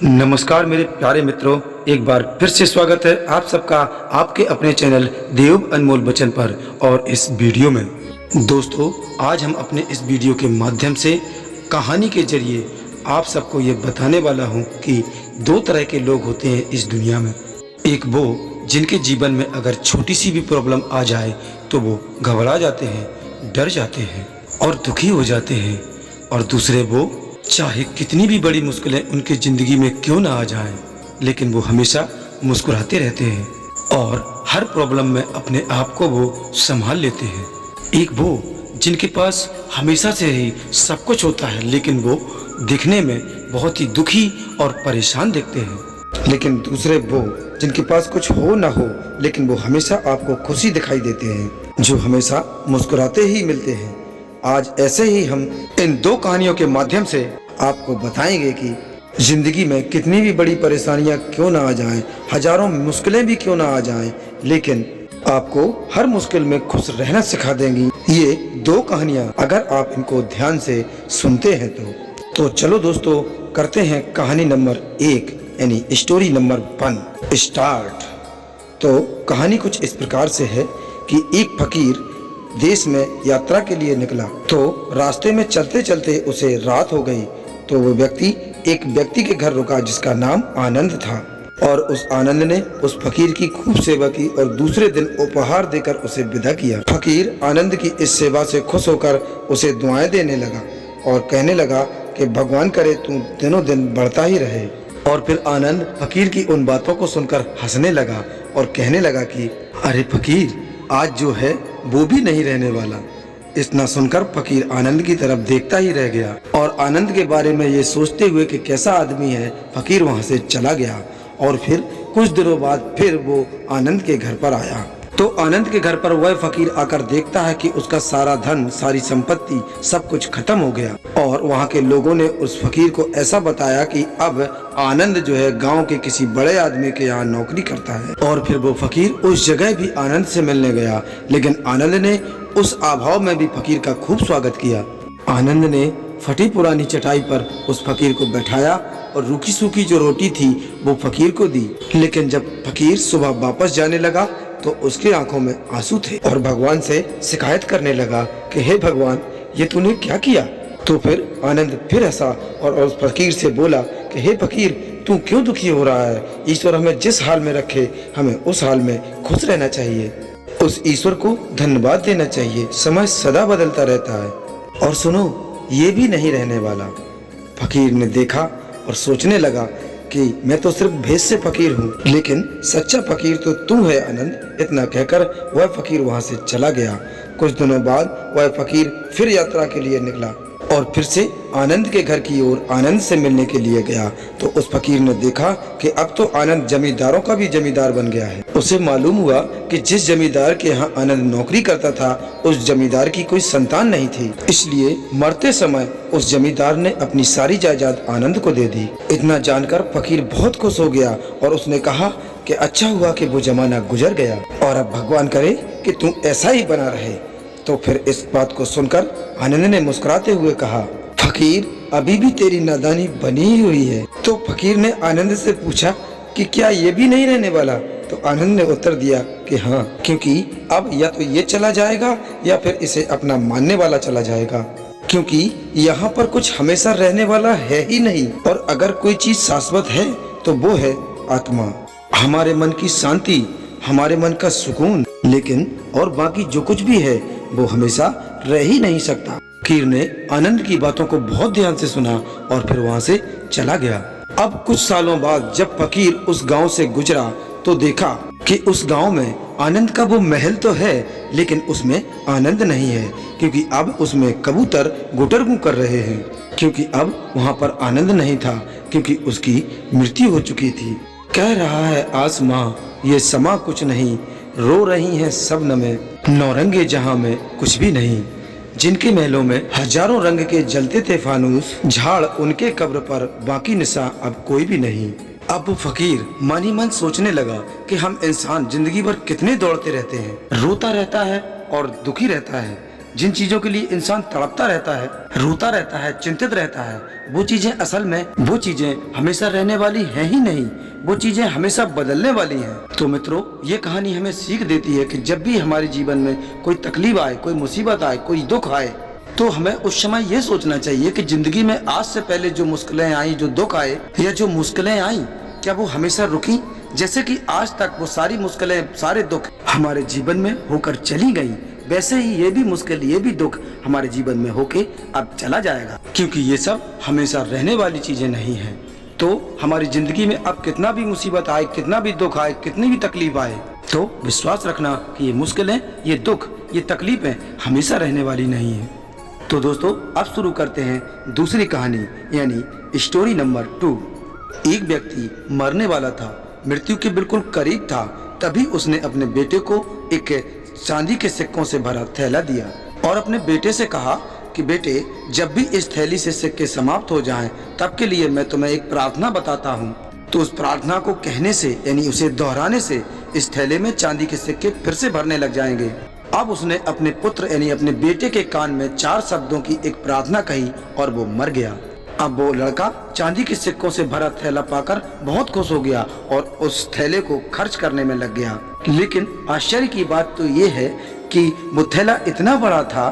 नमस्कार मेरे प्यारे मित्रों, एक बार फिर से स्वागत है आप सबका आपके अपने चैनल देव अनमोल बचन पर। और इस वीडियो में दोस्तों आज हम अपने इस वीडियो के माध्यम से कहानी के जरिए आप सबको ये बताने वाला हूँ कि दो तरह के लोग होते हैं इस दुनिया में। एक वो जिनके जीवन में अगर छोटी सी भी प्रॉब्लम आ जाए तो वो घबरा जाते हैं, डर जाते हैं और दुखी हो जाते हैं। और दूसरे वो चाहे कितनी भी बड़ी मुश्किलें उनकी ज़िंदगी में क्यों ना आ जाएं, लेकिन वो हमेशा मुस्कुराते रहते हैं और हर प्रॉब्लम में अपने आप को वो संभाल लेते हैं। एक वो जिनके पास हमेशा से ही सब कुछ होता है, लेकिन वो दिखने में बहुत ही दुखी और परेशान दिखते हैं। लेकिन दूसरे वो जिनके पास कुछ हो ना हो, लेकिन वो हमेशा आपको खुशी दिखाई देते हैं, जो हमेशा मुस्कुराते ही मिलते हैं। आज ऐसे ही हम इन दो कहानियों के माध्यम से आपको बताएंगे कि जिंदगी में कितनी भी बड़ी परेशानियां क्यों ना आ जाएं, हजारों मुश्किलें भी क्यों ना आ जाएं, लेकिन आपको हर मुश्किल में खुश रहना सिखा देंगी ये दो कहानियां, अगर आप इनको ध्यान से सुनते हैं तो चलो दोस्तों करते हैं कहानी नंबर 1 यानी स्टोरी नंबर 1 स्टार्ट। तो कहानी कुछ इस प्रकार से है कि एक फकीर देश में यात्रा के लिए निकला, तो रास्ते में चलते चलते उसे रात हो गई। तो वो व्यक्ति एक व्यक्ति के घर रुका जिसका नाम आनंद था, और उस आनंद ने उस फकीर की खूब सेवा की और दूसरे दिन उपहार देकर उसे विदा किया। फकीर आनंद की इस सेवा से खुश होकर उसे दुआएं देने लगा और कहने लगा कि भगवान करे तू दिनों दिन बढ़ता ही रहे। और फिर आनंद फकीर की उन बातों को सुनकर हंसने लगा और कहने लगा कि अरे फकीर, आज जो है वो भी नहीं रहने वाला। इतना सुनकर फकीर आनंद की तरफ देखता ही रह गया और आनंद के बारे में ये सोचते हुए कि कैसा आदमी है, फकीर वहाँ से चला गया। और फिर कुछ दिनों बाद फिर वो आनंद के घर पर आया। तो आनंद के घर पर वह फकीर आकर देखता है कि उसका सारा धन, सारी संपत्ति, सब कुछ खत्म हो गया। और वहाँ के लोगों ने उस फकीर को ऐसा बताया कि अब आनंद जो है गांव के किसी बड़े आदमी के यहाँ नौकरी करता है। और फिर वो फकीर उस जगह भी आनंद से मिलने गया, लेकिन आनंद ने उस अभाव में भी फकीर का खूब स्वागत किया। आनंद ने फटी पुरानी चटाई पर उस फकीर को बैठाया और रूखी सूखी जो रोटी थी वो फकीर को दी। लेकिन जब फकीर सुबह वापस जाने लगा तो उसकी आंखों में आंसू थे और भगवान से शिकायत करने लगा कि हे भगवान, ये तूने क्या किया। तो फिर आनंद फिर हंसा और उस फकीर से बोला कि हे फकीर, तू क्यों दुखी हो रहा है। ईश्वर हमें जिस हाल में रखे, हमें उस हाल में खुश रहना चाहिए। उस ईश्वर को धन्यवाद देना चाहिए। समय सदा बदलता रहता है और सुनो, ये भी नहीं रहने वाला। फकीर ने देखा और सोचने लगा कि मैं तो सिर्फ भेष से फकीर हूँ, लेकिन सच्चा फकीर तो तू है आनंद। इतना कहकर वह फकीर वहाँ से चला गया। कुछ दिनों बाद वह फकीर फिर यात्रा के लिए निकला और फिर से आनंद के घर की ओर आनंद से मिलने के लिए गया। तो उस फकीर ने देखा कि अब तो आनंद जमींदारों का भी जमींदार बन गया है। उसे मालूम हुआ कि जिस जमींदार के यहाँ आनंद नौकरी करता था उस जमींदार की कोई संतान नहीं थी, इसलिए मरते समय उस जमींदार ने अपनी सारी जायदाद आनंद को दे दी। इतना जानकर फकीर बहुत खुश हो गया और उसने कहा कि अच्छा हुआ कि वो जमाना गुजर गया और अब भगवान करे कि तू ऐसा ही बना रहे। तो फिर इस बात को सुनकर आनंद ने मुस्कुराते हुए कहा, फकीर, अभी भी तेरी नादानी बनी ही हुई है। तो फकीर ने आनंद से पूछा कि क्या ये भी नहीं रहने वाला। तो आनंद ने उत्तर दिया कि हाँ, क्योंकि अब या तो ये चला जाएगा या फिर इसे अपना मानने वाला चला जाएगा, क्योंकि यहाँ पर कुछ हमेशा रहने वाला है ही नहीं। और अगर कोई चीज शाश्वत है तो वो है आत्मा, हमारे मन की शांति, हमारे मन का सुकून। लेकिन और बाकी जो कुछ भी है वो हमेशा रह ही नहीं सकता। फकीर ने आनंद की बातों को बहुत ध्यान से सुना और फिर वहाँ से चला गया। अब कुछ सालों बाद जब फकीर उस गांव से गुजरा तो देखा कि उस गांव में आनंद का वो महल तो है, लेकिन उसमें आनंद नहीं है, क्योंकि अब उसमें कबूतर गुटरगू कर रहे हैं। क्योंकि अब वहाँ पर आनंद नहीं था, क्योंकि उसकी मृत्यु हो चुकी थी। कह रहा है आसमां, ये समा कुछ नहीं, रो रही हैं सब नमें, नौरंगे जहां में कुछ भी नहीं। जिनके महलों में हजारों रंग के जलते थे फानूस, झाड़ उनके कब्र पर बाकी निशा अब कोई भी नहीं। अब वो फकीर मन ही मन सोचने लगा कि हम इंसान जिंदगी भर कितने दौड़ते रहते हैं, रोता रहता है और दुखी रहता है, जिन चीजों के लिए इंसान तड़पता रहता है, रोता रहता है, चिंतित रहता है, वो चीजें असल में वो चीजें हमेशा रहने वाली है ही नहीं, वो चीजें हमेशा बदलने वाली हैं। तो मित्रों, ये कहानी हमें सीख देती है कि जब भी हमारे जीवन में कोई तकलीफ आए, कोई मुसीबत आए, कोई दुख आए, तो हमें उस समय ये सोचना चाहिए कि जिंदगी में आज से पहले जो मुश्किलें आई, जो दुख आए या जो मुश्किलें आई, क्या वो हमेशा रुकी? जैसे कि आज तक वो सारी मुश्किलें, सारे दुख हमारे जीवन में होकर चली गई, वैसे ही ये भी मुश्किल, ये भी दुख हमारे जीवन में होके अब चला जाएगा, क्योंकि ये सब हमेशा रहने वाली चीजें नहीं हैं। तो हमारी जिंदगी में अब कितना भी मुसीबत आए, कितना भी दुख आए, कितनी भी तकलीफ आए, तो विश्वास रखना कि ये मुश्किलें, ये दुख, ये तकलीफें हमेशा रहने वाली नहीं है। तो दोस्तों, अब शुरू करते हैं दूसरी कहानी, यानी स्टोरी नंबर 2। एक व्यक्ति मरने वाला था, मृत्यु के बिल्कुल करीब था, तभी उसने अपने बेटे को एक चांदी के सिक्कों से भरा थैला दिया और अपने बेटे से कहा कि बेटे, जब भी इस थैली से सिक्के समाप्त हो जाएं, तब के लिए मैं तुम्हें एक प्रार्थना बताता हूँ। तो उस प्रार्थना को कहने से, यानी उसे दोहराने से, इस थैले में चांदी के सिक्के फिर से भरने लग जाएंगे। अब उसने अपने पुत्र यानी अपने बेटे के कान में 4 शब्दों की एक प्रार्थना कही और वो मर गया। अब वो लड़का चांदी के सिक्कों से भरा थैला पाकर बहुत खुश हो गया और उस थैले को खर्च करने में लग गया। लेकिन आश्चर्य की बात तो ये है कि वो थैला इतना बड़ा था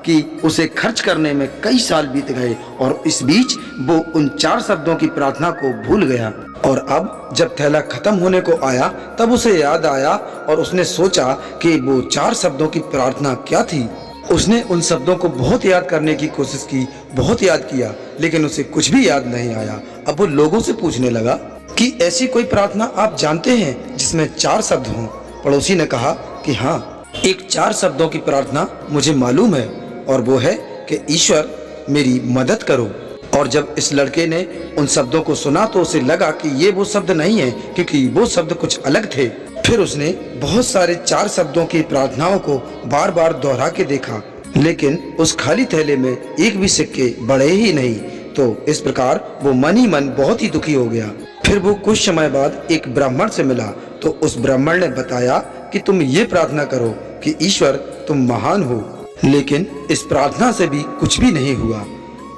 कि उसे खर्च करने में कई साल बीत गए और इस बीच वो उन 4 शब्दों की प्रार्थना को भूल गया। और अब जब थैला खत्म होने को आया, तब उसे याद आया और उसने सोचा कि वो 4 शब्दों की प्रार्थना क्या थी। उसने उन शब्दों को बहुत याद करने की कोशिश की, बहुत याद किया, लेकिन उसे कुछ भी याद नहीं आया। अब वो लोगों से पूछने लगा कि ऐसी कोई प्रार्थना आप जानते हैं जिसमें 4 शब्द हों? पड़ोसी ने कहा कि हाँ, एक 4 शब्दों की प्रार्थना मुझे मालूम है और वो है कि ईश्वर मेरी मदद करो। और जब इस लड़के ने उन शब्दों को सुना तो उसे लगा कि ये वो शब्द नहीं है, क्योंकि वो शब्द कुछ अलग थे। फिर उसने बहुत सारे 4 शब्दों की प्रार्थनाओं को बार बार दोहरा के देखा, लेकिन उस खाली थैले में एक भी सिक्के बढ़े ही नहीं। तो इस प्रकार वो मन ही मन बहुत ही दुखी हो गया। फिर वो कुछ समय बाद एक ब्राह्मण से मिला, तो उस ब्राह्मण ने बताया कि तुम ये प्रार्थना करो कि ईश्वर तुम महान हो। लेकिन इस प्रार्थना से भी कुछ भी नहीं हुआ।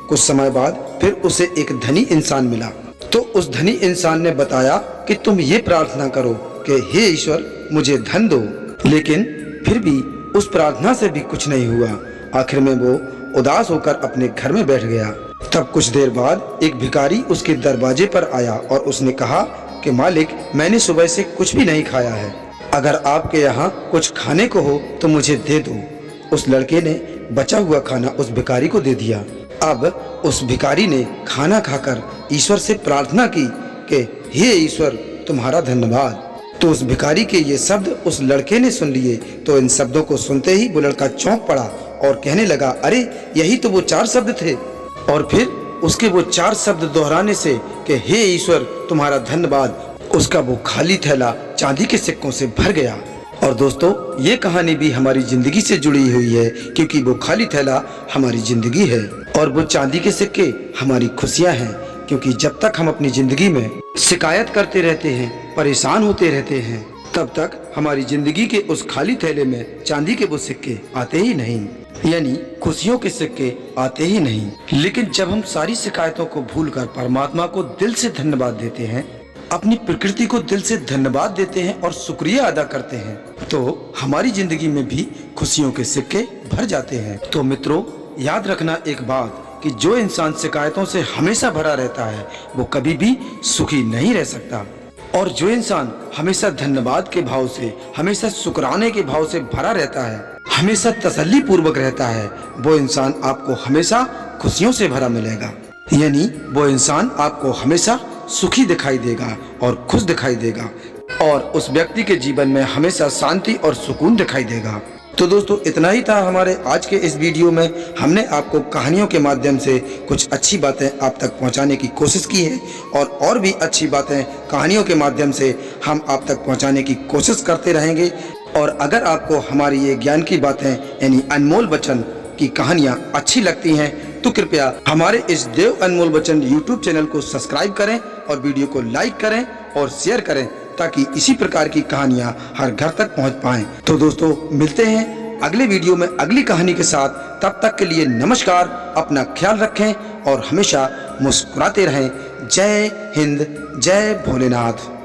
कुछ समय बाद फिर उसे एक धनी इंसान मिला, तो उस धनी इंसान ने बताया कि तुम ये प्रार्थना करो कि हे ईश्वर मुझे धन दो। लेकिन फिर भी उस प्रार्थना से भी कुछ नहीं हुआ। आखिर में वो उदास होकर अपने घर में बैठ गया। तब कुछ देर बाद एक भिखारी उसके दरवाजे पर आया और उसने कहा कि मालिक, मैंने सुबह से कुछ भी नहीं खाया है, अगर आपके यहाँ कुछ खाने को हो तो मुझे दे दो। उस लड़के ने बचा हुआ खाना उस भिखारी को दे दिया। अब उस भिखारी ने खाना खाकर ईश्वर से प्रार्थना की कि हे ईश्वर तुम्हारा धन्यवाद। तो उस भिखारी के ये शब्द उस लड़के ने सुन लिए। तो इन शब्दों को सुनते ही वो लड़का चौंक पड़ा और कहने लगा, अरे यही तो वो 4 शब्द थे। और फिर उसके वो 4 शब्द दोहराने से कि हे ईश्वर तुम्हारा धन्यवाद, उसका वो खाली थैला चांदी के सिक्कों से भर गया। और दोस्तों, ये कहानी भी हमारी जिंदगी से जुड़ी हुई है, क्योंकि वो खाली थैला हमारी जिंदगी है और वो चांदी के सिक्के हमारी खुशियां हैं। क्योंकि जब तक हम अपनी जिंदगी में शिकायत करते रहते हैं, परेशान होते रहते हैं, तब तक हमारी जिंदगी के उस खाली थैले में चांदी के वो सिक्के आते ही नहीं, यानी खुशियों के सिक्के आते ही नहीं। लेकिन जब हम सारी शिकायतों को भूलकर परमात्मा को दिल से धन्यवाद देते हैं, अपनी प्रकृति को दिल से धन्यवाद देते हैं और शुक्रिया अदा करते हैं, तो हमारी जिंदगी में भी खुशियों के सिक्के भर जाते हैं। तो मित्रों, याद रखना एक बात कि जो इंसान शिकायतों से हमेशा भरा रहता है, वो कभी भी सुखी नहीं रह सकता। और जो इंसान हमेशा धन्यवाद के भाव से, हमेशा शुक्राने के भाव से भरा रहता है, हमेशा तसल्ली पूर्वक रहता है, वो इंसान आपको हमेशा खुशियों से भरा मिलेगा। यानी वो इंसान आपको हमेशा सुखी दिखाई देगा और खुश दिखाई देगा और उस व्यक्ति के जीवन में हमेशा शांति और सुकून दिखाई देगा। तो दोस्तों, इतना ही था हमारे आज के इस वीडियो में। हमने आपको कहानियों के माध्यम से कुछ अच्छी बातें आप तक पहुंचाने की कोशिश की है और भी अच्छी बातें कहानियों के माध्यम से हम आप तक पहुंचाने की कोशिश करते रहेंगे। और अगर आपको हमारी ये ज्ञान की बातें यानी अनमोल वचन की कहानियाँ अच्छी लगती हैं, तो कृपया हमारे इस देव अनमोल वचन यूट्यूब चैनल को सब्सक्राइब करें और वीडियो को लाइक करें और शेयर करें, ताकि इसी प्रकार की कहानियां हर घर तक पहुंच पाएं। तो दोस्तों, मिलते हैं अगले वीडियो में अगली कहानी के साथ। तब तक के लिए नमस्कार, अपना ख्याल रखें और हमेशा मुस्कुराते रहें। जय हिंद, जय भोलेनाथ।